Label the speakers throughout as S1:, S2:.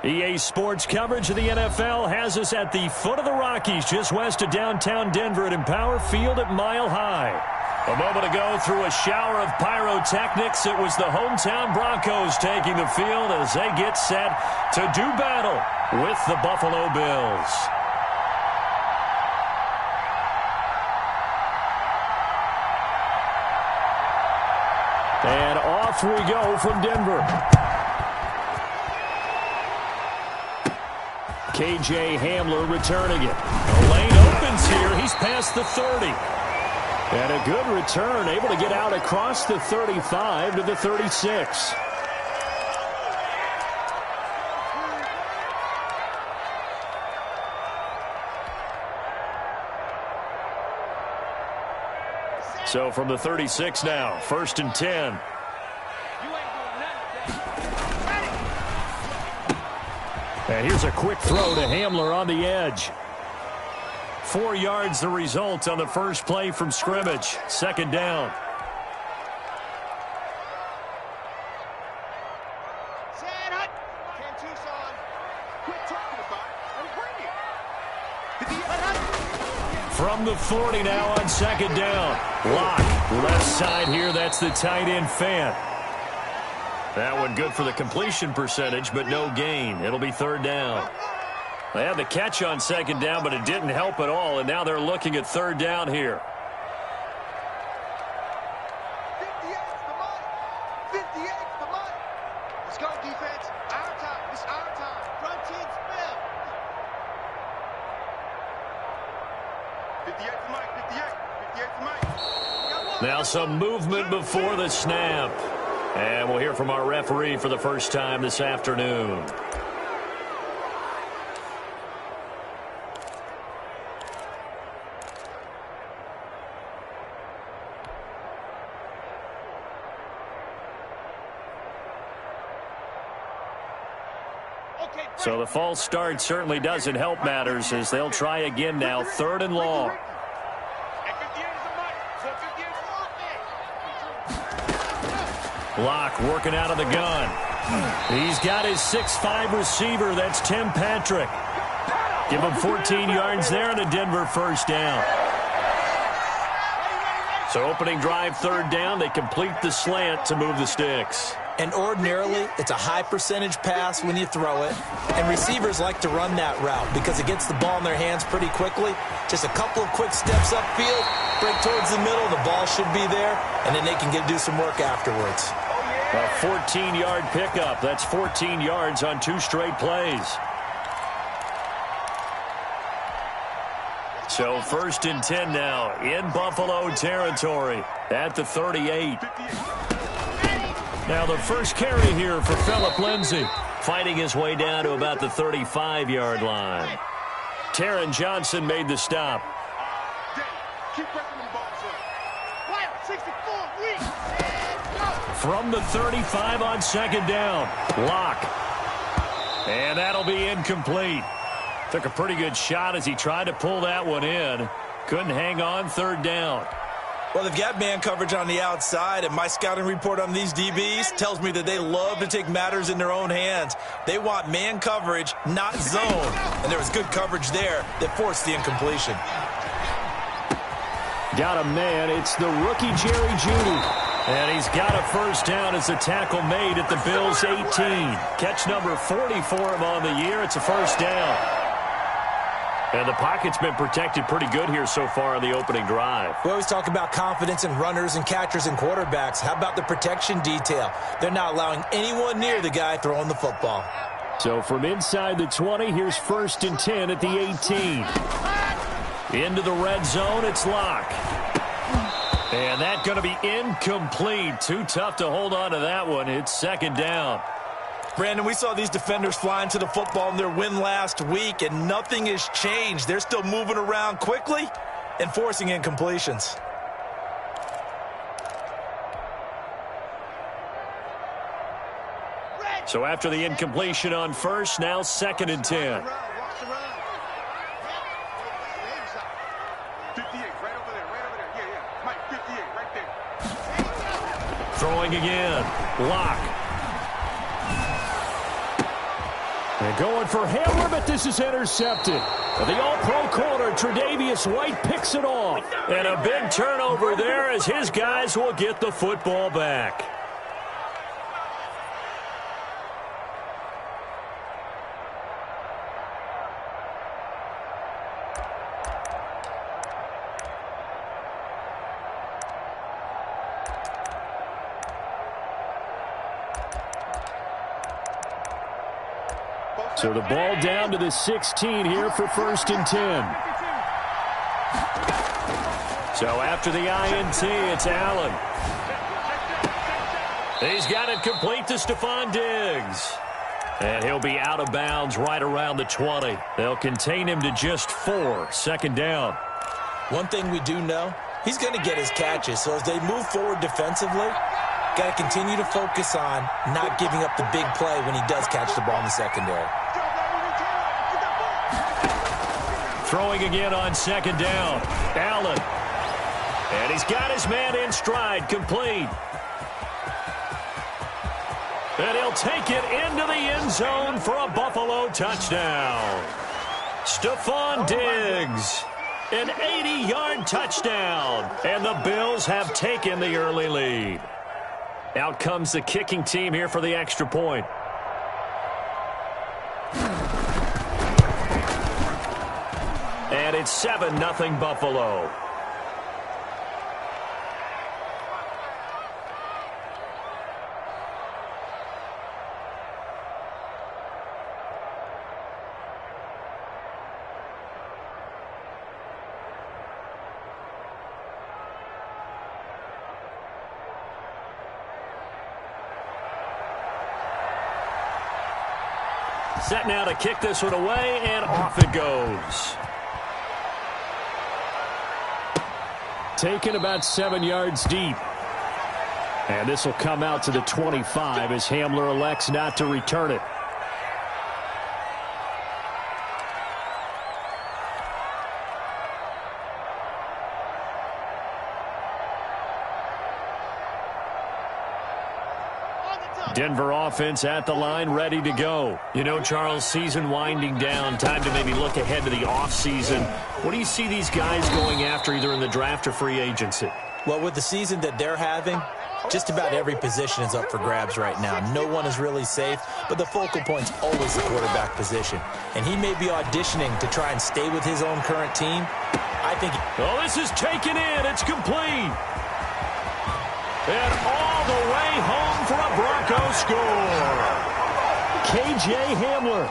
S1: EA Sports coverage of the NFL has us at the foot of the Rockies, just west of downtown Denver at Empower Field at Mile High. A moment ago, through a shower of pyrotechnics, it was the hometown Broncos taking the field as they get set to do battle with the Buffalo Bills. And off we go from Denver. KJ Hamler returning it. The lane opens here. He's past the 30. And a good return, able to get out across the 35 to the 36. So from the 36 now, 1st and 10. And here's a quick throw to Hamler on the edge. 4 yards the result on the first play from scrimmage. 2nd down. From the 40 now on 2nd down. Lock, left side here. That's the tight end Fant. That one good for the completion percentage, but no gain. It'll be 3rd down. They had the catch on 2nd down, but it didn't help at all, and now they're looking at 3rd down here.
S2: 58's the money. 58's the money. Let's go, defense. Our time. It's our time. Front team spell. 58's the mic. 58's the mic.
S1: Now some movement before the snap. And we'll hear from our referee for the first time this afternoon. So the false start certainly doesn't help matters as they'll try again now, 3rd and long. Lock working out of the gun. He's got his 6'5" receiver. That's Tim Patrick. Give him 14 yards there and a Denver 1st down. So opening drive 3rd down. They complete the slant to move the sticks.
S3: And ordinarily, it's a high percentage pass when you throw it. And receivers like to run that route because it gets the ball in their hands pretty quickly. Just a couple of quick steps upfield, break towards the middle, the ball should be there, and then they can do some work afterwards.
S1: A 14-yard pickup. That's 14 yards on 2 straight plays. So 1st and 10 now in Buffalo territory at the 38. Now the first carry here for Phillip Lindsay, fighting his way down to about the 35-yard line. Taron Johnson made the stop. From the 35 on 2nd down. Lock. And that'll be incomplete. Took a pretty good shot as he tried to pull that one in. Couldn't hang on, 3rd down.
S3: Well, they've got man coverage on the outside, and my scouting report on these DBs tells me that they love to take matters in their own hands. They want man coverage, not zone. And there was good coverage there that forced the incompletion.
S1: Got a man. It's the rookie Jerry Jeudy. And he's got a 1st down as a tackle made at the Bills' 18. Catch number 40 for him on the year. It's a 1st down. And the pocket's been protected pretty good here so far on the opening drive.
S3: We always talk about confidence in runners and catchers and quarterbacks. How about the protection detail? They're not allowing anyone near the guy throwing the football.
S1: So from inside the 20, here's 1st and 10 at the 18. Into the red zone, it's Lock. And that's going to be incomplete. Too tough to hold on to that one. It's 2nd down.
S3: Brandon, we saw these defenders flying to the football in their win last week, and nothing has changed. They're still moving around quickly and forcing incompletions.
S1: So after the incompletion on 1st, now 2nd and 10. Throwing again. Lock. And going for Hamler, but this is intercepted. The all-pro corner, Tre'Davious White, picks it off. And a big turnover there as his guys will get the football back. So the ball down to the 16 here for 1st and 10. So after the INT, it's Allen. He's got it complete to Stephon Diggs. And he'll be out of bounds right around the 20. They'll contain him to just 4. 2nd down.
S3: One thing we do know, he's going to get his catches. So as they move forward defensively, got to continue to focus on not giving up the big play when he does catch the ball in the secondary.
S1: Throwing again on 2nd down. Allen. And he's got his man in stride, complete. And he'll take it into the end zone for a Buffalo touchdown. Stephon Diggs. An 80-yard touchdown. And the Bills have taken the early lead. Out comes the kicking team here for the extra point. And it's 7-0 Buffalo. Set now to kick this one away, and off it goes. Taken about 7 yards deep. And this will come out to the 25 as Hamler elects not to return it. Denver offense at the line, ready to go. You know, Charles, season winding down, time to maybe look ahead to the offseason. What do you see these guys going after either in the draft or free agency?
S3: Well, with the season that they're having, just about every position is up for grabs right now. No one is really safe, but the focal point's always the quarterback position. And he may be auditioning to try and stay with his own current team. I think...
S1: Oh, this is taken in. It's complete. And all the way home for a Broncos score. K.J. Hamler,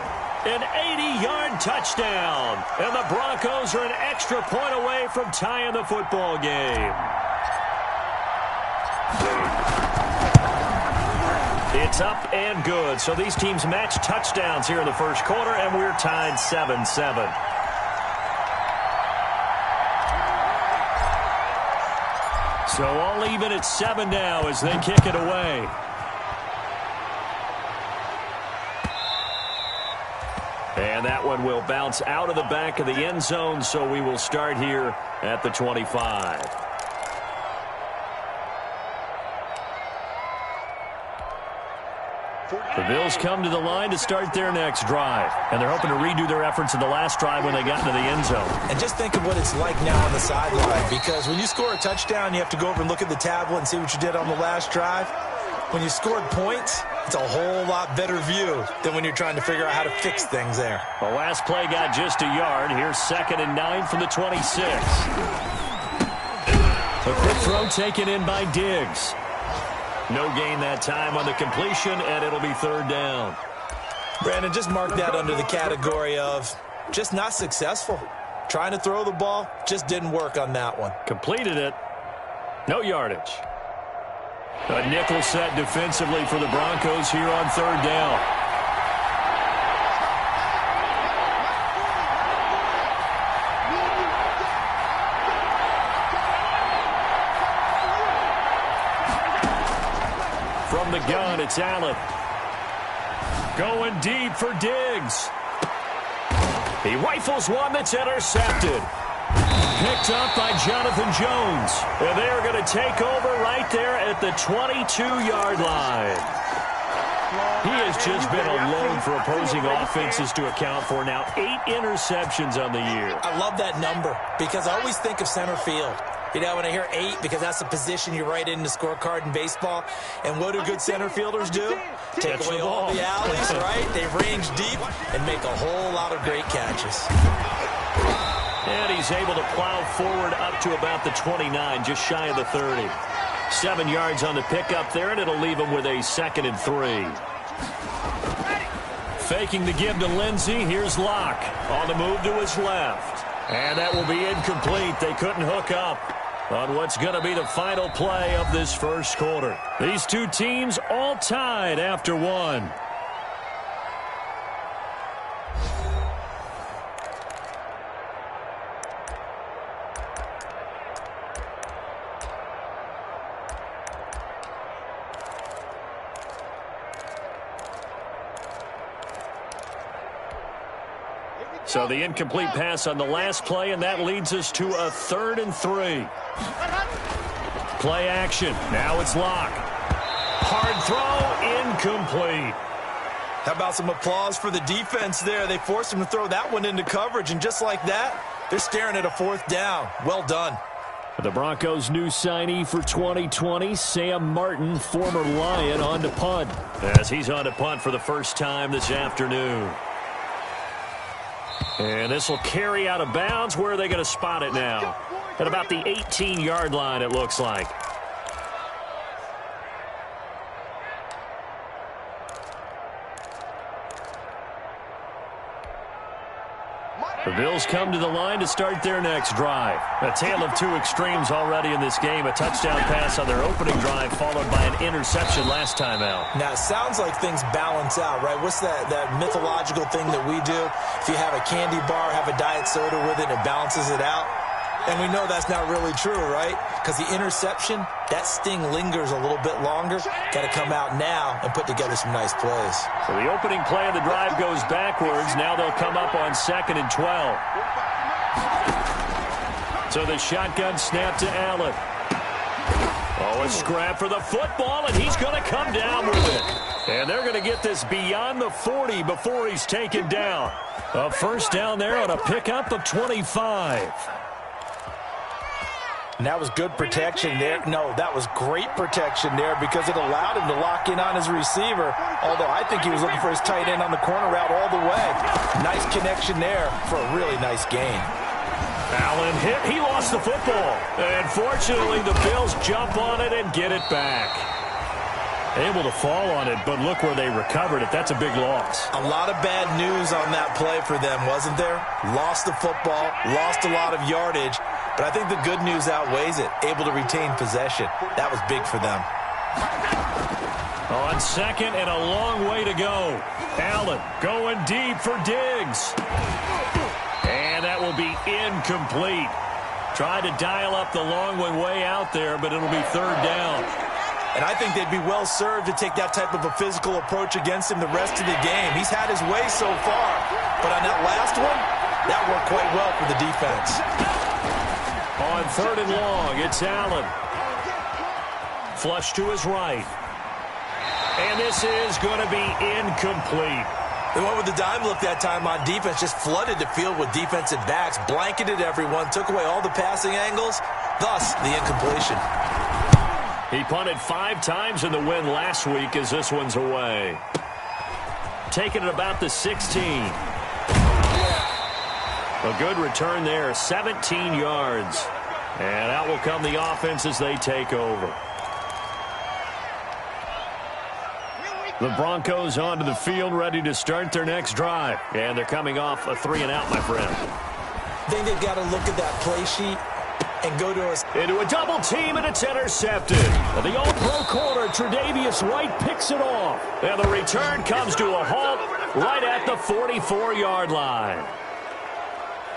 S1: an 80-yard touchdown. And the Broncos are an extra point away from tying the football game. It's up and good. So these teams match touchdowns here in the first quarter, and we're tied 7-7. So all even at 7 now as they kick it away. And that one will bounce out of the back of the end zone, so we will start here at the 25. The Bills come to the line to start their next drive. And they're hoping to redo their efforts in the last drive when they got into the end zone.
S3: And just think of what it's like now on the sideline, because when you score a touchdown, you have to go over and look at the tablet and see what you did on the last drive. When you scored points, it's a whole lot better view than when you're trying to figure out how to fix things there.
S1: The last play got just a yard. Here's 2nd and 9 from the 26. A quick throw taken in by Diggs. No gain that time on the completion, and it'll be 3rd down.
S3: Brandon, just mark that under the category of just not successful. Trying to throw the ball, just didn't work on that one.
S1: Completed it. No yardage. A nickel set defensively for the Broncos here on 3rd down. From the gun, it's Allen. Going deep for Diggs. He rifles one that's intercepted. Picked up by Jonathan Jones. And they are going to take over right there at the 22-yard line. He has just been a load for opposing offenses to account for. Now 8 interceptions on the year.
S3: I love that number because I always think of center field. You know, when I hear 8, because that's the position you write in the scorecard in baseball. And what do good center fielders do? Take away all the alleys, right? They range deep and make a whole lot of great catches.
S1: And he's able to plow forward up to about the 29, just shy of the 30. 7 yards on the pickup there, and it'll leave him with a 2nd and 3. Faking the give to Lindsey. Here's Locke on the move to his left. And that will be incomplete. They couldn't hook up on what's going to be the final play of this first quarter. These two teams all tied after 1. So the incomplete pass on the last play, and that leads us to a 3rd and 3. Play action. Now it's Locke. Hard throw, incomplete.
S3: How about some applause for the defense there? They forced him to throw that one into coverage, and just like that, they're staring at a 4th down. Well done.
S1: The Broncos' new signee for 2020, Sam Martin, former Lion, on to punt. As he's on to punt for the first time this afternoon. And this will carry out of bounds. Where are they going to spot it now? At about the 18-yard line, it looks like. The Bills come to the line to start their next drive. A tale of 2 extremes already in this game. A touchdown pass on their opening drive, followed by an interception last time out.
S3: Now, it sounds like things balance out, right? What's that mythological thing that we do? If you have a candy bar, have a diet soda with it, it balances it out. And we know that's not really true, right? Because the interception, that sting lingers a little bit longer. Got to come out now and put together some nice plays.
S1: So the opening play of the drive goes backwards. Now they'll come up on 2nd and 12. So the shotgun snap to Allen. Oh, a scrap for the football, and he's going to come down with it. And they're going to get this beyond the 40 before he's taken down. A first down there on a pickup of 25.
S3: And that was good protection there. No, that was great protection there because it allowed him to lock in on his receiver, although I think he was looking for his tight end on the corner route all the way. Nice connection there for a really nice gain.
S1: Allen hit. He lost the football. And fortunately, the Bills jump on it and get it back. Able to fall on it, but look where they recovered it. That's a big loss.
S3: A lot of bad news on that play for them, wasn't there? Lost the football, lost a lot of yardage. But I think the good news outweighs it. Able to retain possession. That was big for them.
S1: On 2nd and a long way to go. Allen going deep for Diggs. And that will be incomplete. Tried to dial up the long one way out there, but it'll be 3rd down.
S3: And I think they'd be well served to take that type of a physical approach against him the rest of the game. He's had his way so far. But on that last one, that worked quite well for the defense.
S1: On 3rd and long, it's Allen. Flush to his right. And this is going to be incomplete.
S3: They went with the dime look that time on defense, just flooded the field with defensive backs, blanketed everyone, took away all the passing angles, thus the incompletion.
S1: He punted 5 times in the win last week as this one's away. Taking it about the 16. A good return there, 17 yards. And out will come the offense as they take over. The Broncos onto the field, ready to start their next drive. And they're coming off a 3-and-out, my friend.
S3: I think they've got to look at that play sheet and go to us.
S1: Into a double team, and it's intercepted. And the all-pro corner, Tre'Davious White, picks it off. And the return comes to a halt right at the 44-yard line.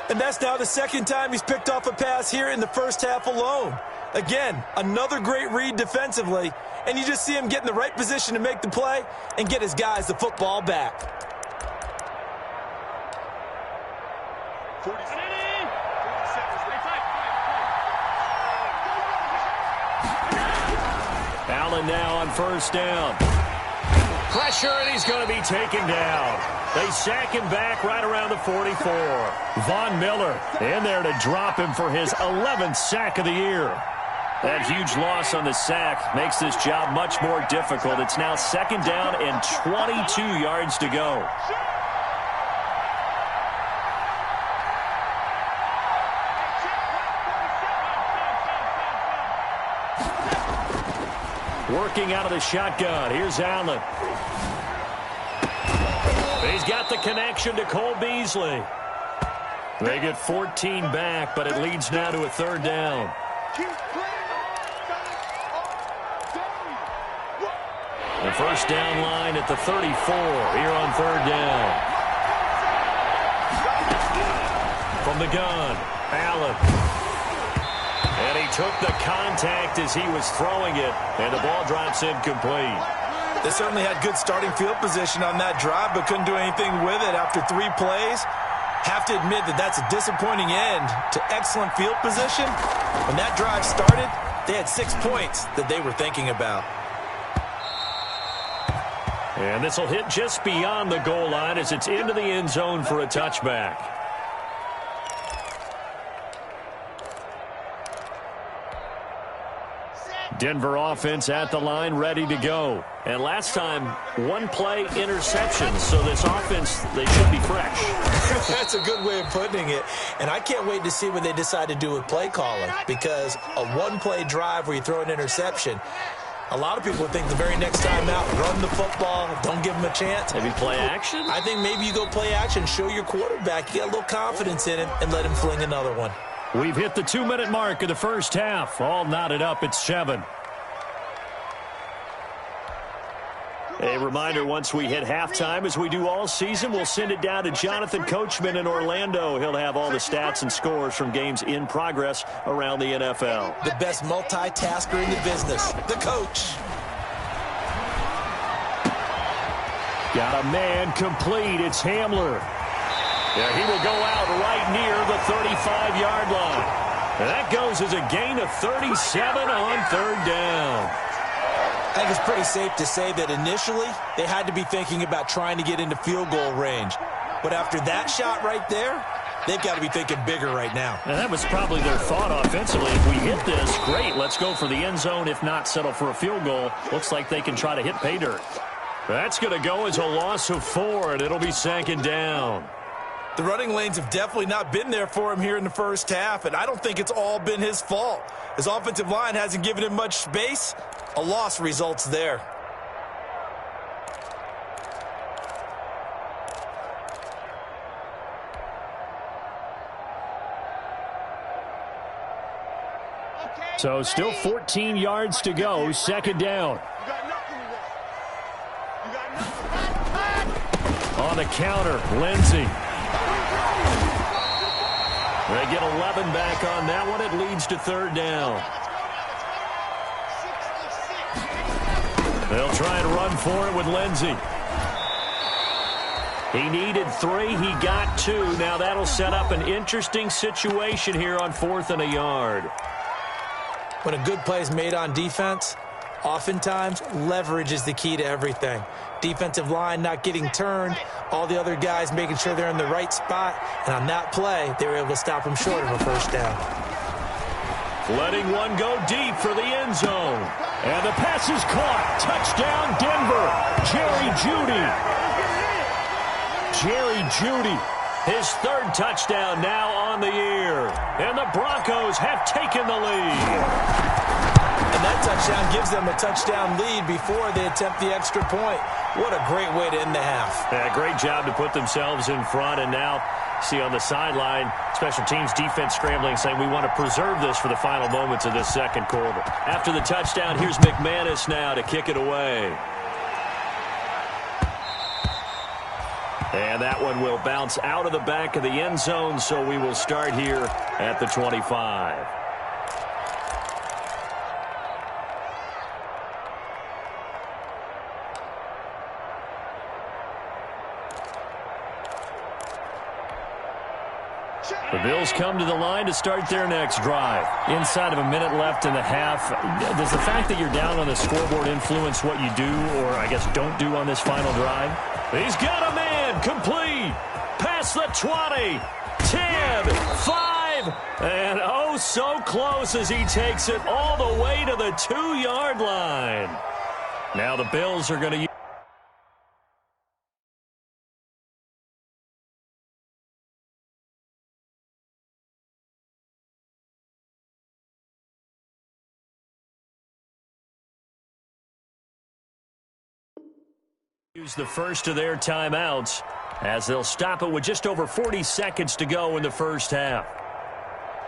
S3: And that's now the 2nd time he's picked off a pass here in the first half alone. Again, another great read defensively, and you just see him get in the right position to make the play and get his guys the football back.
S2: 47.
S1: Allen now on 1st down. Pressure, and he's going to be taken down. They sack him back right around the 44. Von Miller in there to drop him for his 11th sack of the year. That huge loss on the sack makes this job much more difficult. It's now 2nd down and 22 yards to go. Working out of the shotgun. Here's Allen. He's got the connection to Cole Beasley. They get 14 back, but it leads now to a 3rd down. The first down line at the 34 here on 3rd down. From the gun, Allen. And he took the contact as he was throwing it, and the ball drops incomplete.
S3: They certainly had good starting field position on that drive, but couldn't do anything with it after 3 plays. Have to admit that that's a disappointing end to excellent field position. When that drive started, they had 6 points that they were thinking about.
S1: And this will hit just beyond the goal line as it's into the end zone for a touchback. Denver offense at the line, ready to go. And last time, 1-play interception. So this offense, they should be fresh.
S3: That's a good way of putting it. And I can't wait to see what they decide to do with play calling. Because a 1-play drive where you throw an interception, a lot of people think the very next time out, run the football, don't give them a chance.
S1: Maybe play action?
S3: I think maybe you go play action, show your quarterback, you get a little confidence in him, and let him fling another one.
S1: We've hit the 2-minute mark of the first half. All knotted up at 7. A reminder, once we hit halftime, as we do all season, we'll send it down to Jonathan Coachman in Orlando. He'll have all the stats and scores from games in progress around the NFL.
S3: The best multitasker in the business, the coach.
S1: Got a man complete. It's Hamler. Yeah, he will go out right near the 35-yard line. And that goes as a gain of 37 on 3rd down.
S3: I think it's pretty safe to say that initially they had to be thinking about trying to get into field goal range. But after that shot right there, they've got to be thinking bigger right now.
S1: And that was probably their thought offensively. If we hit this, great, let's go for the end zone. If not, settle for a field goal. Looks like they can try to hit pay dirt. That's going to go as a loss of 4, and it'll be 2nd down.
S3: The running lanes have definitely not been there for him here in the first half, and I don't think it's all been his fault. His offensive line hasn't given him much space. A loss results there.
S1: So still 14 yards to go, 2nd down. On the counter, Lindsey. They get 11 back on that one. It leads to 3rd down. They'll try and run for it with Lindsey. He needed 3. He got 2. Now that'll set up an interesting situation here on 4th and a yard.
S3: When a good play is made on defense, oftentimes leverage is the key to everything. Defensive line not getting turned, all the other guys making sure they're in the right spot, and on that play, they were able to stop him short of a 1st down.
S1: Letting one go deep for the end zone. And the pass is caught. Touchdown, Denver. Jerry Jeudy. Jerry Jeudy. His 3rd touchdown now on the year. And the Broncos have taken the lead.
S3: And that touchdown gives them a touchdown lead before they attempt the extra point. What a great way to end the half.
S1: Yeah, great job to put themselves in front. And now, see on the sideline, special teams defense scrambling, saying we want to preserve this for the final moments of this 2nd quarter. After the touchdown, here's McManus now to kick it away. And that one will bounce out of the back of the end zone, so we will start here at the 25. The Bills come to the line to start their next drive. Inside of a minute left in the half, does the fact that you're down on the scoreboard influence what you do, or I guess don't do on this final drive? He's got a man, complete, past the 20, 10, 5, and oh so close as he takes it all the way to the 2-yard line. Now the Bills are going to use the first of their timeouts as they'll stop it with just over 40 seconds to go in the first half.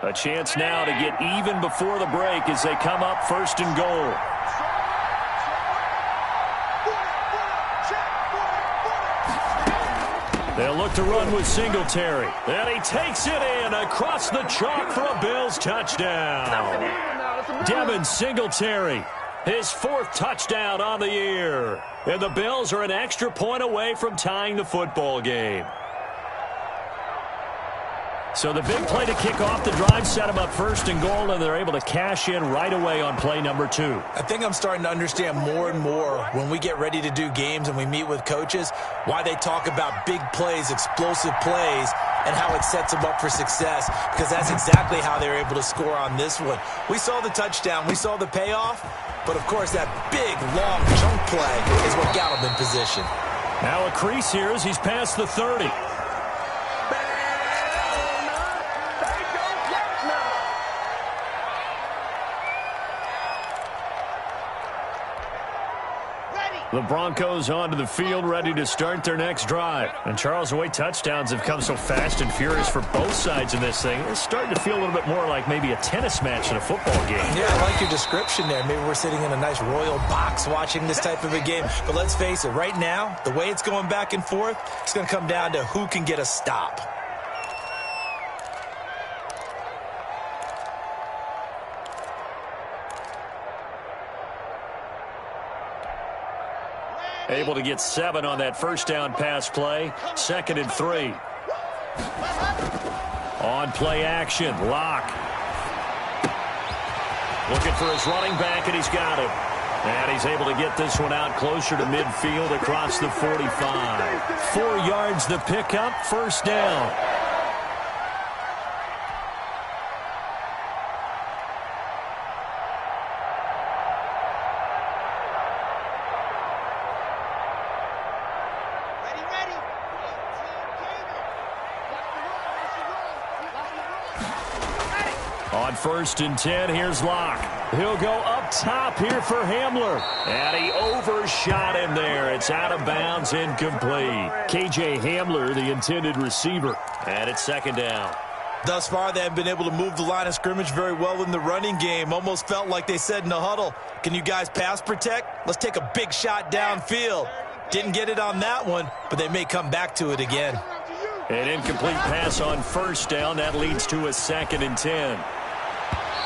S1: A chance now to get even before the break as they come up first and goal. They'll look to run with Singletary. And he takes it in across the chalk for a Bills touchdown. Devin Singletary, his 4th touchdown on the year. And the Bills are an extra point away from tying the football game. So the big play to kick off the drive set them up first and goal, and they're able to cash in right away on play number 2.
S3: I think I'm starting to understand more and more when we get ready to do games and we meet with coaches why they talk about big plays, explosive plays, and how it sets them up for success, because that's exactly how they were able to score on this one. We saw the touchdown. We saw the payoff. But, of course, that big, long chunk play is what got him in position.
S1: Now a crease here as he's past the 30. The Broncos onto the field, ready to start their next drive. And Charles, the way touchdowns have come so fast and furious for both sides in this thing, it's starting to feel a little bit more like maybe a tennis match than a football game.
S3: Yeah, I like your description there. Maybe we're sitting in a nice royal box watching this type of a game. But let's face it, right now, the way it's going back and forth, it's going to come down to who can get a stop.
S1: Able to get 7 on that first down pass play. 2nd and 3. On play action, Locke. Looking for his running back, and he's got him. And he's able to get this one out closer to midfield across the 45. 4 yards the pickup, first down. On 1st and 10, here's Locke. He'll go up top here for Hamler. And he overshot him there. It's out of bounds, incomplete. KJ Hamler, the intended receiver. And it's 2nd down.
S3: Thus far, they have been able to move the line of scrimmage very well in the running game. Almost felt like they said in the huddle, can you guys pass protect? Let's take a big shot downfield. Didn't get it on that one, but they may come back to it again.
S1: An incomplete pass on 1st down. That leads to a 2nd and 10.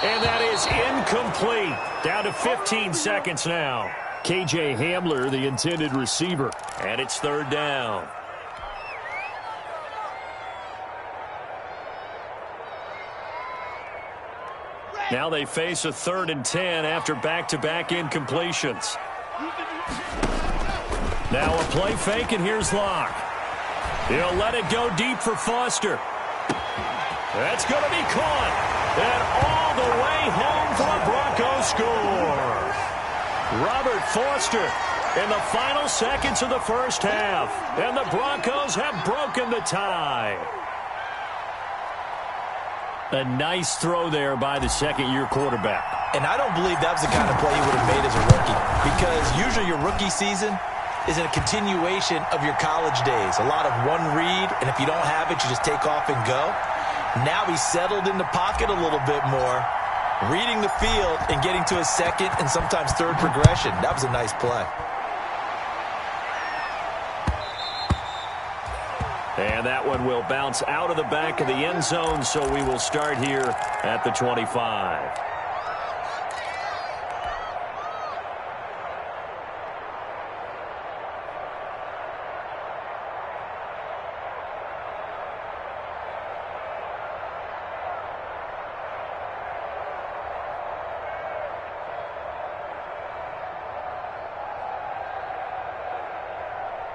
S1: And that is incomplete. Down to 15 seconds now. KJ Hamler, the intended receiver. And it's 3rd down. Now they face a 3rd and 10 after back-to-back incompletions. Now a play fake, and here's Locke. He'll let it go deep for Foster. That's going to be caught. And all the way home for the Broncos score. Robert Foster in the final seconds of the first half. And the Broncos have broken the tie. A nice throw there by the 2nd-year quarterback.
S3: And I don't believe that was the kind of play he would have made as a rookie. Because usually your rookie season is a continuation of your college days. A lot of one read, and if you don't have it, you just take off and go. Now he's settled in the pocket a little bit more, reading the field and getting to his 2nd and sometimes 3rd progression. That was a nice play.
S1: And that one will bounce out of the back of the end zone, so we will start here at the 25.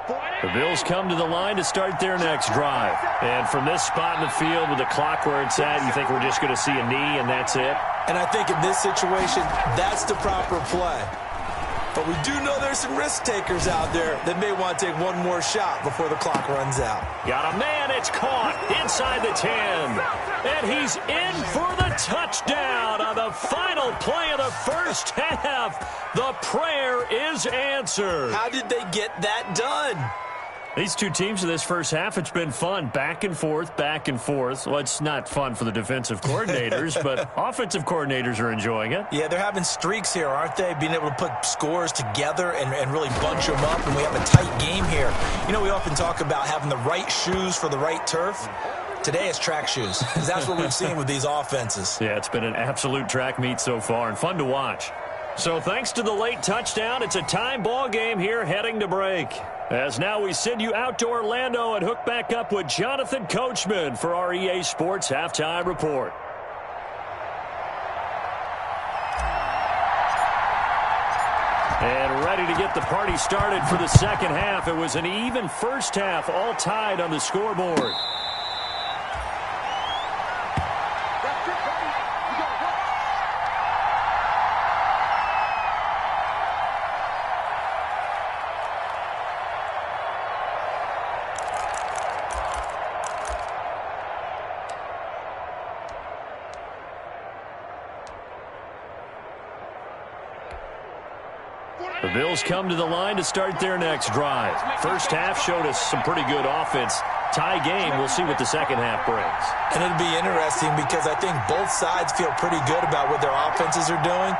S1: The Bills come to the line to start their next drive. And from this spot in the field with the clock where it's at, you think we're just going to see a knee and that's it?
S3: And I think in this situation, that's the proper play. But we do know there's some risk takers out there that may want to take one more shot before the clock runs out.
S1: Got a man, it's caught inside the 10. And he's in for the touchdown on the final play of the first half. The prayer is answered.
S3: How did they get that done?
S1: These two teams in this first half, it's been fun. Back and forth, back and forth. Well, it's not fun for the defensive coordinators, but offensive coordinators are enjoying it.
S3: Yeah, they're having streaks here, aren't they? Being able to put scores together and really bunch them up, and we have a tight game here. You know, we often talk about having the right shoes for the right turf. Today it's track shoes, because that's what we've seen with these offenses.
S1: Yeah, it's been an absolute track meet so far, and fun to watch. So thanks to the late touchdown, it's a tie ball game here heading to break. As now we send you out to Orlando and hook back up with Jonathan Coachman for our EA Sports Halftime Report. And ready to get the party started for the second half. It was an even first half, all tied on the scoreboard. The Bills come to the line to start their next drive. First half showed us some pretty good offense. Tie game, we'll see what the second half brings.
S3: And it'll be interesting because I think both sides feel pretty good about what their offenses are doing.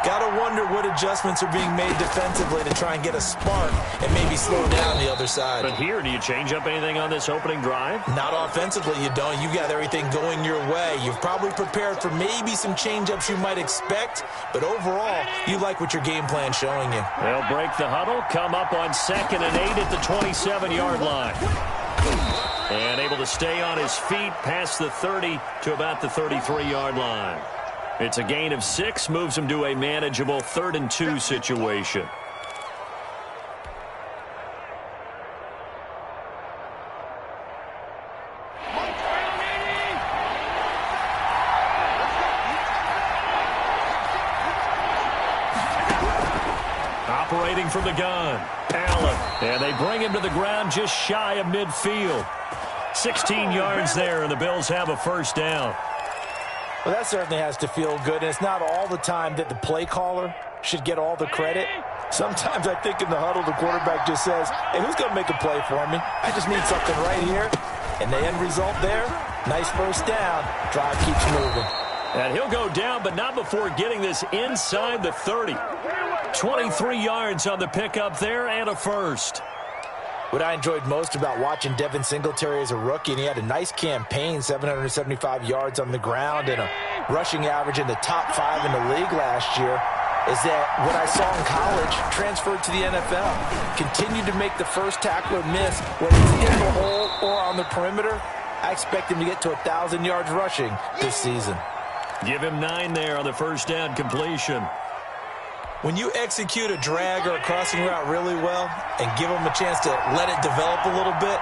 S3: Got to wonder what adjustments are being made defensively to try and get a spark and maybe slow down the other side.
S1: But here, do you change up anything on this opening drive?
S3: Not offensively, you don't. You've got everything going your way. You've probably prepared for maybe some change-ups you might expect, but overall, you like what your game plan's showing you.
S1: They'll break the huddle, come up on 2nd and 8 at the 27-yard line. And able to stay on his feet past the 30 to about the 33-yard line. It's a gain of 6, moves him to a manageable 3rd and 2 situation. Operating from the gun, Allen. And they bring him to the ground just shy of midfield. 16 yards there, and the Bills have a first down.
S3: Well, that certainly has to feel good, and it's not all the time that the play caller should get all the credit. Sometimes I think in the huddle, the quarterback just says, hey, who's going to make a play for me? I just need something right here. And the end result there, nice first down. Drive keeps moving.
S1: And he'll go down, but not before getting this inside the 30. 23 yards on the pickup there and a first.
S3: What I enjoyed most about watching Devin Singletary as a rookie, and he had a nice campaign, 775 yards on the ground and a rushing average in the top 5 in the league last year, is that what I saw in college transferred to the NFL. Continued to make the first tackler miss, whether it's in the hole or on the perimeter. I expect him to get to 1,000 yards rushing this season.
S1: Give him 9 there on the first down completion.
S3: When you execute a drag or a crossing route really well and give them a chance to let it develop a little bit,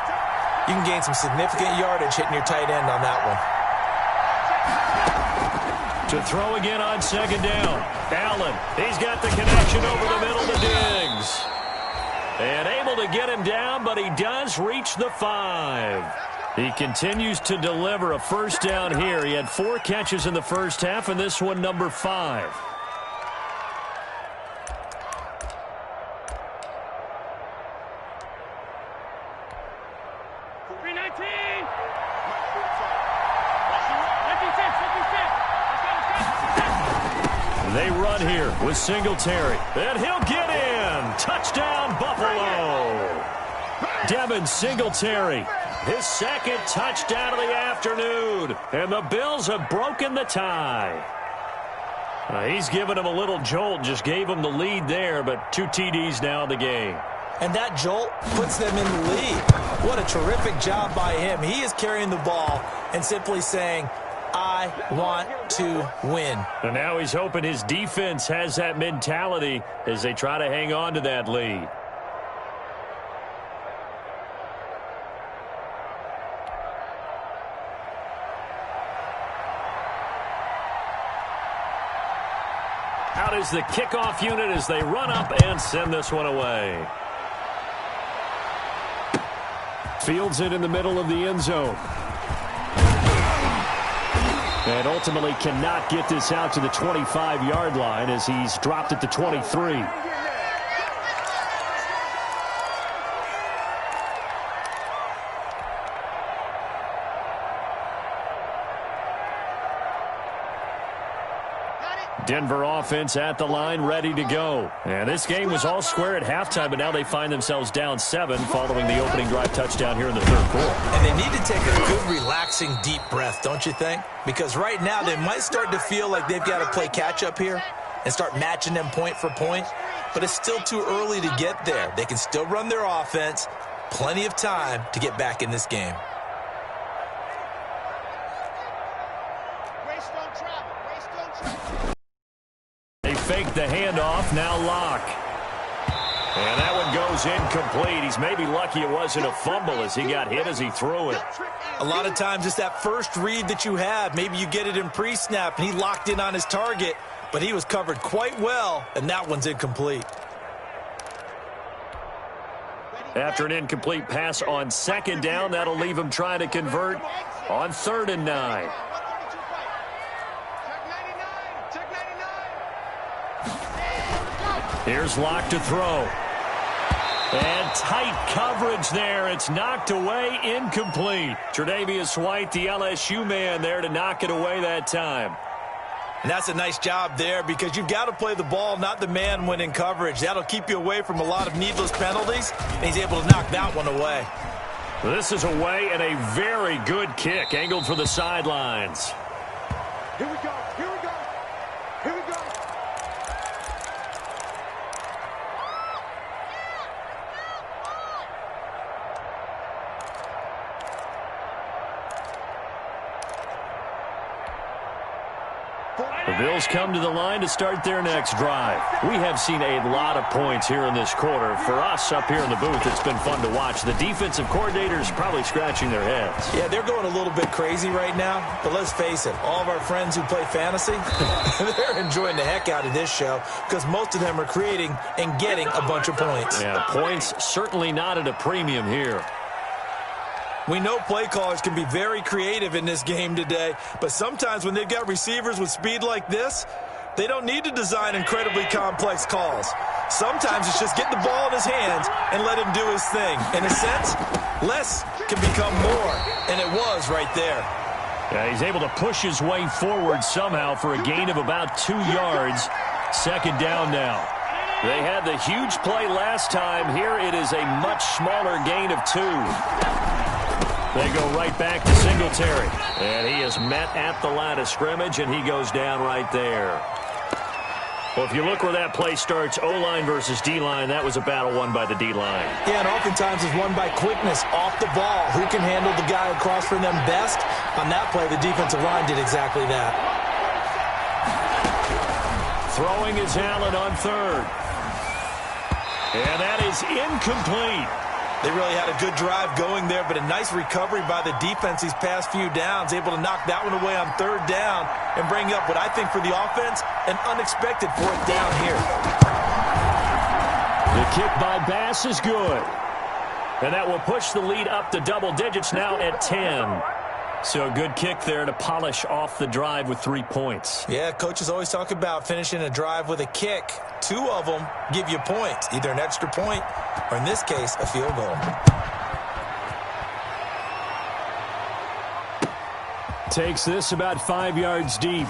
S3: you can gain some significant yardage hitting your tight end on that one.
S1: To throw again on 2nd down. Allen, he's got the connection over the middle to Diggs. And able to get him down, but he does reach the 5. He continues to deliver a first down here. He had 4 catches in the first half, and this one number 5. They run here with Singletary, and he'll get in. Touchdown, Buffalo. Devin Singletary, his 2nd touchdown of the afternoon, and the Bills have broken the tie. He's given him a little jolt, just gave him the lead there, but 2 TDs now in the game.
S3: And that jolt puts them in the lead. What a terrific job by him. He is carrying the ball and simply saying, I want to win.
S1: And now he's hoping his defense has that mentality as they try to hang on to that lead. out is the kickoff unit as they run up and send this one away. Fields it in the middle of the end zone. And ultimately cannot get this out to the 25-yard line as he's dropped at the 23. Denver offense at the line, ready to go. And this game was all square at halftime, but now they find themselves down 7 following the opening drive touchdown here in the third quarter.
S3: And they need to take a good, relaxing, deep breath, don't you think? Because right now they might start to feel like they've got to play catch-up here and start matching them point for point. But it's still too early to get there. They can still run their offense. Plenty of time to get back in this game.
S1: Fake the handoff, now Lock. And that one goes incomplete. He's maybe lucky it wasn't a fumble as he got hit as he threw it.
S3: A lot of times it's that first read that you have. Maybe you get it in pre-snap and he locked in on his target, but he was covered quite well, and that one's incomplete.
S1: After an incomplete pass on second down, that'll leave him trying to convert on 3rd and 9. Here's Lock to throw. And tight coverage there. It's knocked away, incomplete. Tre'Davious White, the LSU man there to knock it away that time.
S3: And that's a nice job there because you've got to play the ball, not the man when in coverage. That'll keep you away from a lot of needless penalties, and he's able to knock that one away.
S1: This is away and a very good kick, angled for the sidelines.
S2: Here we go. Here we go. Here we go.
S1: The Bills come to the line to start their next drive. We have seen a lot of points here in this quarter. For us up here in the booth, it's been fun to watch. The defensive coordinators probably scratching their heads.
S3: Yeah, they're going a little bit crazy right now, but let's face it, all of our friends who play fantasy, they're enjoying the heck out of this show because most of them are creating and getting a bunch of points.
S1: Yeah, points certainly not at a premium here.
S3: We know play callers can be very creative in this game today, but sometimes when they've got receivers with speed like this, they don't need to design incredibly complex calls. Sometimes it's just get the ball in his hands and let him do his thing. In a sense, less can become more, and it was right there.
S1: Yeah, he's able to push his way forward somehow for a gain of about 2 yards. 2nd down now. They had the huge play last time. Here it is a much smaller gain of 2. They go right back to Singletary. And he is met at the line of scrimmage, and he goes down right there. Well, if you look where that play starts, O-line versus D-line, that was a battle won by the D-line.
S3: Yeah, and oftentimes it's won by quickness off the ball. Who can handle the guy across from them best? On that play, the defensive line did exactly that.
S1: Throwing is Allen on 3rd. And that is incomplete.
S3: They really had a good drive going there, but a nice recovery by the defense these past few downs, able to knock that one away on 3rd down and bring up what I think for the offense, an unexpected 4th down here.
S1: The kick by Bass is good. And that will push the lead up to double digits now at 10. So a good kick there to polish off the drive with 3 points.
S3: Yeah, coaches always talk about finishing a drive with a kick. 2 of them give you points, either an extra point or, in this case, a field goal.
S1: Takes this about 5 yards deep.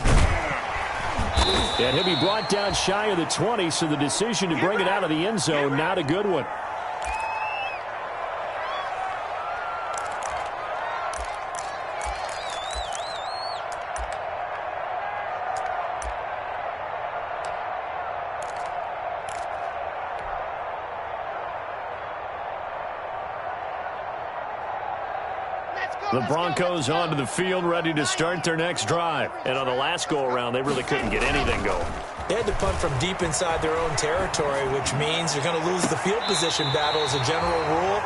S1: And he'll be brought down shy of the 20, so the decision to bring it out of the end zone, not a good one. The Broncos onto the field, ready to start their next drive. And on the last go-around, they really couldn't get anything going.
S3: They had to punt from deep inside their own territory, which means you're going to lose the field position battle as a general rule.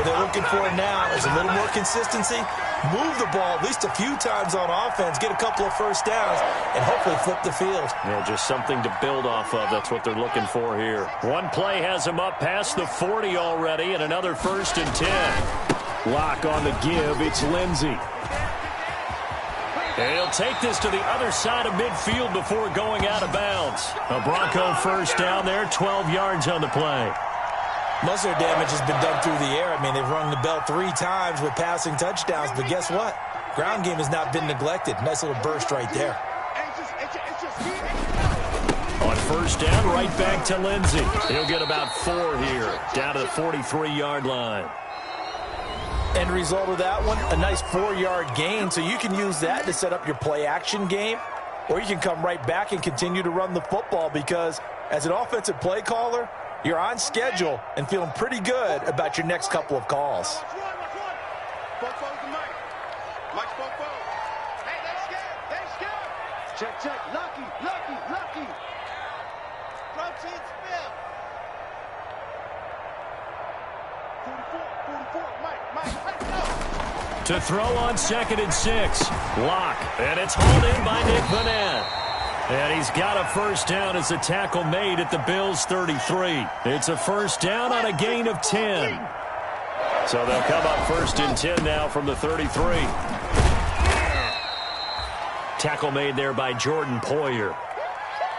S3: What they're looking for now is a little more consistency move the ball at least a few times on offense, get a couple of first downs, and hopefully flip the field.
S1: Yeah, just something to build off of. That's what they're looking for here. One play has them up past the 40 already, and another 1st and 10. Lock on the give. It's Lindsey. And he'll take this to the other side of midfield before going out of bounds. A Bronco first down there, 12 yards on the play.
S3: Most of their damage has been done through the air. I mean, they've rung the bell 3 times with passing touchdowns, but guess what? Ground game has not been neglected. Nice little burst right there.
S1: On first down, right back to Lindsey. He'll get about 4 here, down to the 43-yard line.
S3: End result of that one, a nice 4-yard gain, so you can use that to set up your play-action game, or you can come right back and continue to run the football because as an offensive play caller, you're on schedule and feeling pretty good about your next couple of calls.
S2: Check, check. Lucky, lucky, lucky. Protein spill. 44, Mike, let's go.
S1: To throw on 2nd and 6. Lock. And it's hauled in by Nick Vanette. And he's got a first down as a tackle made at the Bills' 33. It's a first down on a gain of 10. So they'll come up 1st and 10 now from the 33. Tackle made there by Jordan Poyer.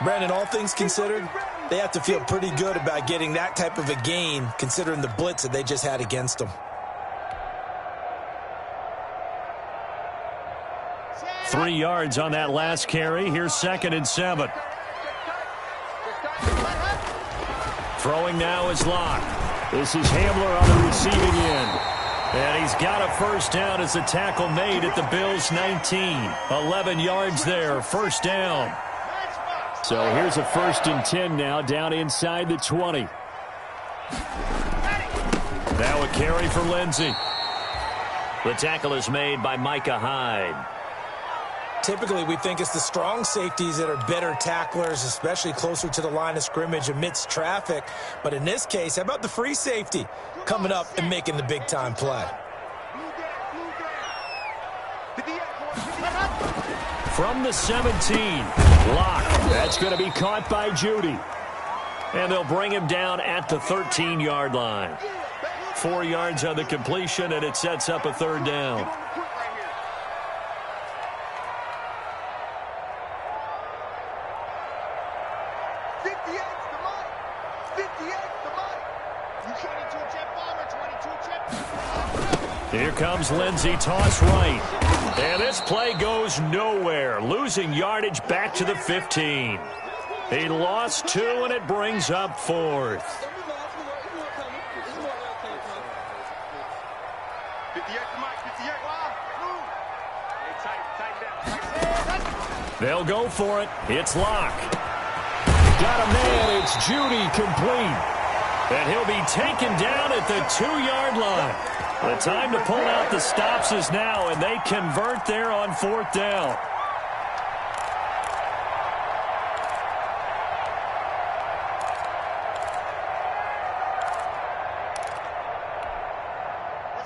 S3: Brandon, all things considered, they have to feel pretty good about getting that type of a gain considering the blitz that they just had against them.
S1: 3 yards on that last carry. Here's 2nd and 7. Throwing now is Locke. This is Hamler on the receiving end. And he's got a first down as a tackle made at the Bills' 19. 11 yards there, first down. So here's a 1st and 10 now, down inside the 20. Now a carry for Lindsey. The tackle is made by Micah Hyde.
S3: Typically, we think it's the strong safeties that are better tacklers, especially closer to the line of scrimmage amidst traffic. But in this case, how about the free safety coming up and making the big-time play?
S1: From the 17, Locke. That's going to be caught by Judy. And they'll bring him down at the 13-yard line. 4 yards on the completion, and it sets up a 3rd down. Here comes Lindsey, toss right. And this play goes nowhere, losing yardage back to the 15. He lost 2, and it brings up 4th. They'll go for it. It's Locke. Got a man. It's Judy complete. And he'll be taken down at the 2-yard line. The time to pull out the stops is now, and they convert there on 4th down.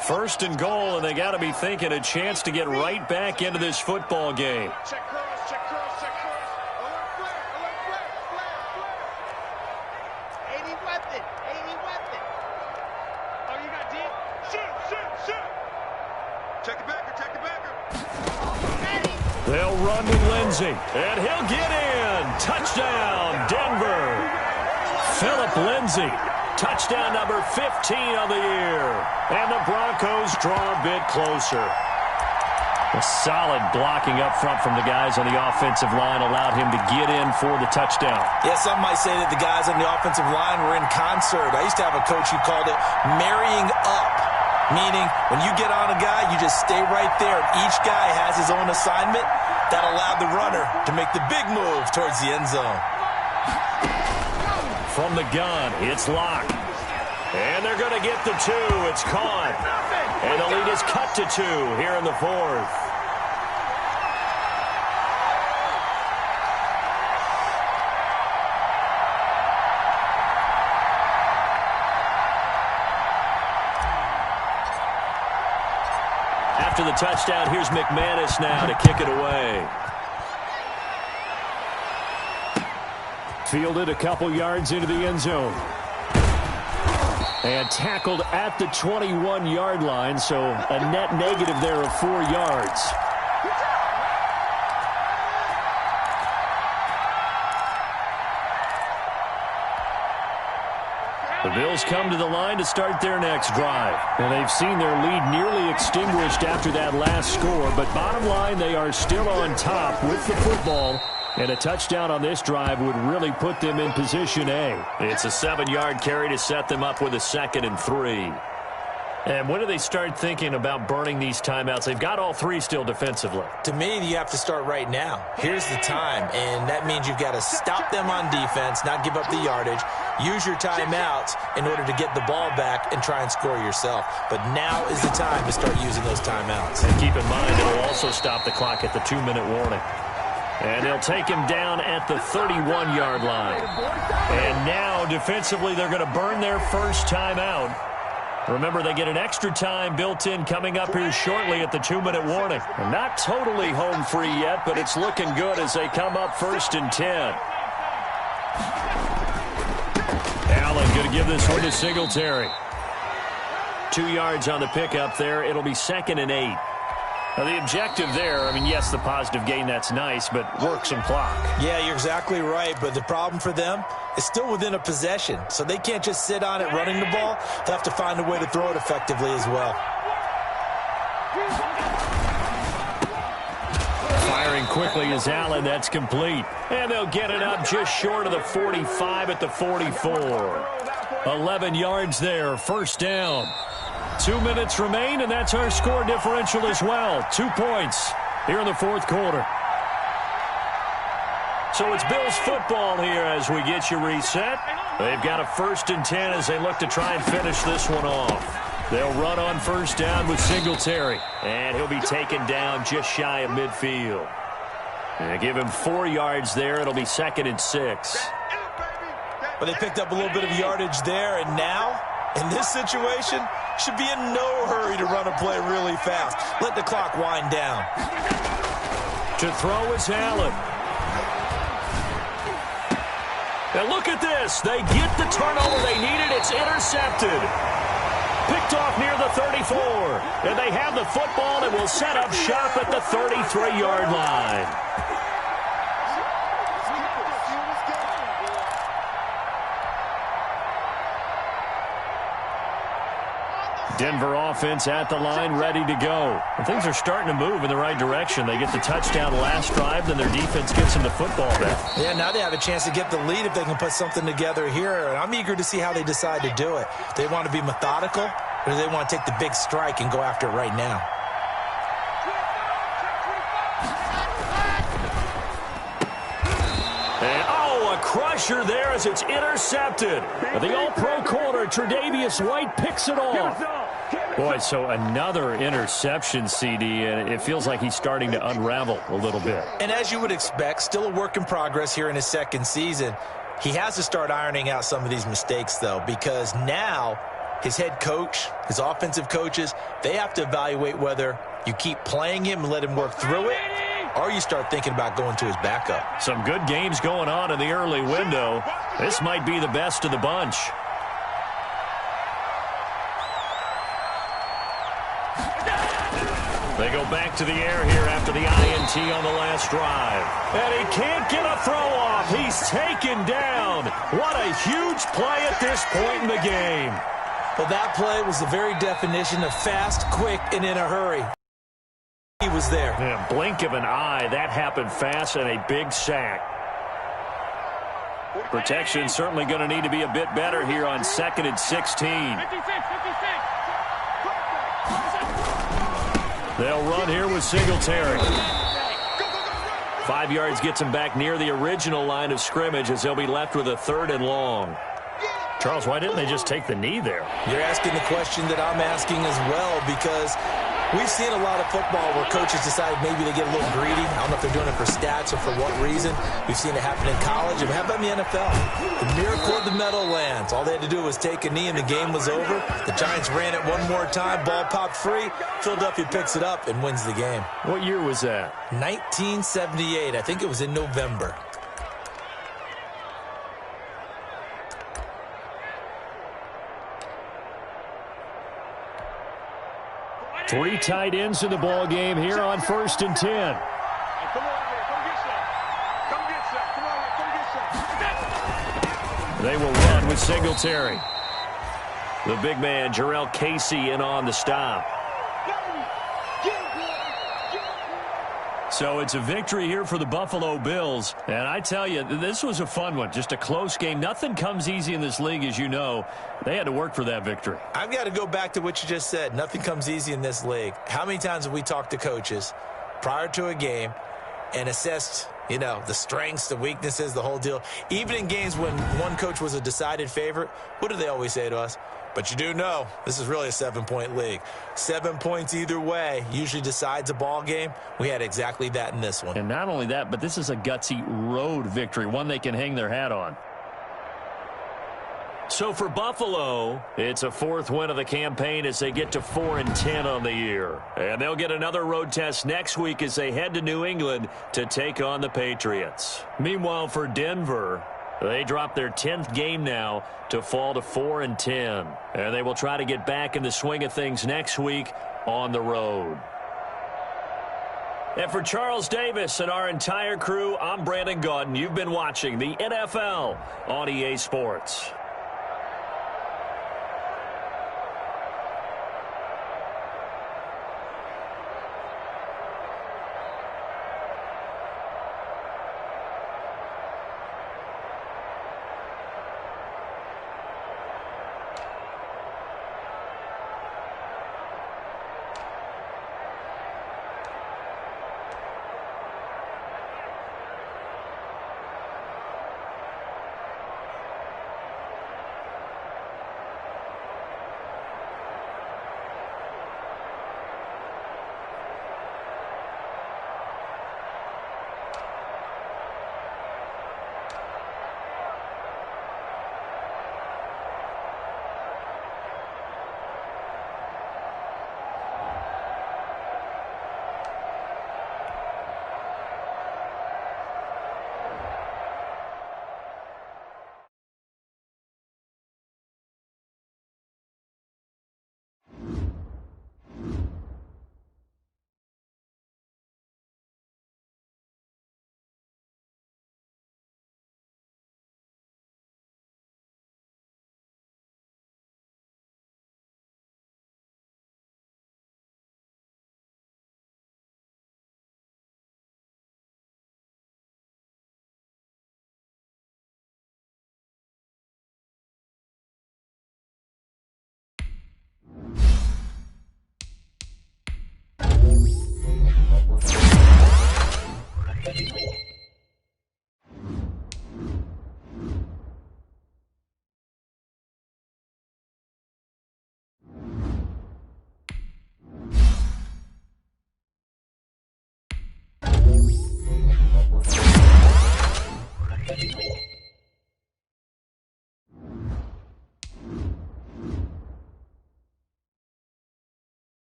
S1: First and goal, and they got to be thinking a chance to get right back into this football game.
S2: Check cross, check cross, check cross. Alert flare, flare. 80 weapon, 80 weapon. Oh, you got deep? Shoot. Check the backer, check the backer.
S1: They'll run with Lindsey, and he'll get in. Touchdown, Denver. Phillip Lindsey. Touchdown number 15 on the year. And the Broncos draw a bit closer. A solid blocking up front from the guys on the offensive line allowed him to get in for the touchdown.
S3: Yeah, some might say that the guys on the offensive line were in concert. I used to have a coach who called it marrying up, meaning when you get on a guy, you just stay right there. Each guy has his own assignment. That allowed the runner to make the big move towards the end zone.
S1: From the gun, it's Locke. And they're going to get the 2. It's caught. And the lead is cut to 2 here in the 4th. after the touchdown. Here's McManus now to kick it away. Fielded a couple yards into the end zone. And tackled at the 21-yard line, so a net negative there of 4 yards. The Bills come to the line to start their next drive. And they've seen their lead nearly extinguished after that last score. But bottom line, they are still on top with the football. And a touchdown on this drive would really put them in position A. It's a 7-yard carry to set them up with a 2nd and 3. And when do they start thinking about burning these timeouts? They've got all 3 still defensively.
S3: To me, you have to start right now. Here's the time, and that means you've got to stop them on defense, not give up the yardage, use your timeouts in order to get the ball back and try and score yourself. But now is the time to start using those timeouts.
S1: And keep in mind, it will also stop the clock at the 2-minute warning. And they'll take him down at the 31-yard line. And now, defensively, they're going to burn their first timeout. Remember, they get an extra time built in coming up here shortly at the 2-minute warning. And not totally home free yet, but it's looking good as they come up 1st and 10. Allen going to give this one to Singletary. 2 yards on the pickup there. It'll be 2nd and 8. Now, the objective there, I mean, yes, the positive gain, that's nice, but work some clock.
S3: Yeah, you're exactly right, but the problem for them is still within a possession, so they can't just sit on it running the ball. They'll have to find a way to throw it effectively as well.
S1: Firing quickly is Allen. That's complete. And they'll get it up just short of the 45 at the 44. 11 yards there, 1st down. 2 minutes remain, and that's our score differential as well. 2 points here in the 4th quarter. So it's Bills football here as we get you reset. They've got a 1st and 10 as they look to try and finish this one off. They'll run on 1st down with Singletary, and he'll be taken down just shy of midfield. And give him 4 yards there. It'll be 2nd and 6.
S3: Well, they picked up a little bit of yardage there, and now, in this situation, should be in no hurry to run a play really fast. Let the clock wind down.
S1: To throw is Allen. And look at this. They get the turnover they needed. It's intercepted. Picked off near the 34. And they have the football and will set up shop at the 33-yard line. Denver offense at the line, ready to go. And things are starting to move in the right direction. They get the touchdown last drive, then their defense gets them the football back.
S3: Yeah, now they have a chance to get the lead if they can put something together here. And I'm eager to see how they decide to do it. They want to be methodical, or do they want to take the big strike and go after it right now?
S1: And, a crusher there as it's intercepted. The all-pro corner, Tre'Davious White, picks it off. Boy, so another interception, CD, and it feels like he's starting to unravel a little bit.
S3: And as you would expect, still a work in progress here in his 2nd season. He has to start ironing out some of these mistakes, though, because now his head coach, his offensive coaches, they have to evaluate whether you keep playing him and let him work through it, or you start thinking about going to his backup.
S1: Some good games going on in the early window. This might be the best of the bunch. They go back to the air here after the INT on the last drive. And he can't get a throw off. He's taken down. What a huge play at this point in the game.
S3: Well, that play was the very definition of fast, quick, and in a hurry. He was there.
S1: Yeah, blink of an eye. That happened fast and a big sack. Protection certainly going to need to be a bit better here on 2nd and 16. They'll run here with Singletary. 5 yards gets him back near the original line of scrimmage as they'll be left with a 3rd and long. Charles, why didn't they just take the knee there?
S3: You're asking the question that I'm asking as well, because We've seen a lot of football where coaches decide maybe they get a little greedy. I don't know if they're doing it for stats or for what reason. We've seen it happen in college. And how about in the NFL? The miracle of the Meadowlands. All they had to do was take a knee and the game was over. The Giants ran it one more time. Ball popped free. Philadelphia picks it up and wins the game.
S1: What year was that?
S3: 1978. I think it was in November.
S1: Three tight ends in the ball game here on 1st and 10.
S2: Come on here, come get some. Come get some. Come on here, come get some.
S1: They will run with Singletary. The big man, Jarrell Casey, in on the stop. So it's a victory here for the Buffalo Bills. And I tell you, this was a fun one. Just a close game. Nothing comes easy in this league, as you know. They had to work for that victory.
S3: I've got to go back to what you just said. Nothing comes easy in this league. How many times have we talked to coaches prior to a game and assessed, the strengths, the weaknesses, the whole deal? Even in games when one coach was a decided favorite, what do they always say to us? But you do know this is really a 7-point league. 7 points either way usually decides a ball game. We had exactly that in this one.
S1: And not only that, but this is a gutsy road victory, one they can hang their hat on. So for Buffalo, it's a 4th win of the campaign as they get to 4-10 on the year. And they'll get another road test next week as they head to New England to take on the Patriots. Meanwhile, for Denver, they drop their 10th game now to fall to 4-10. And they will try to get back in the swing of things next week on the road. And for Charles Davis and our entire crew, I'm Brandon Gaudin. You've been watching the NFL on EA Sports.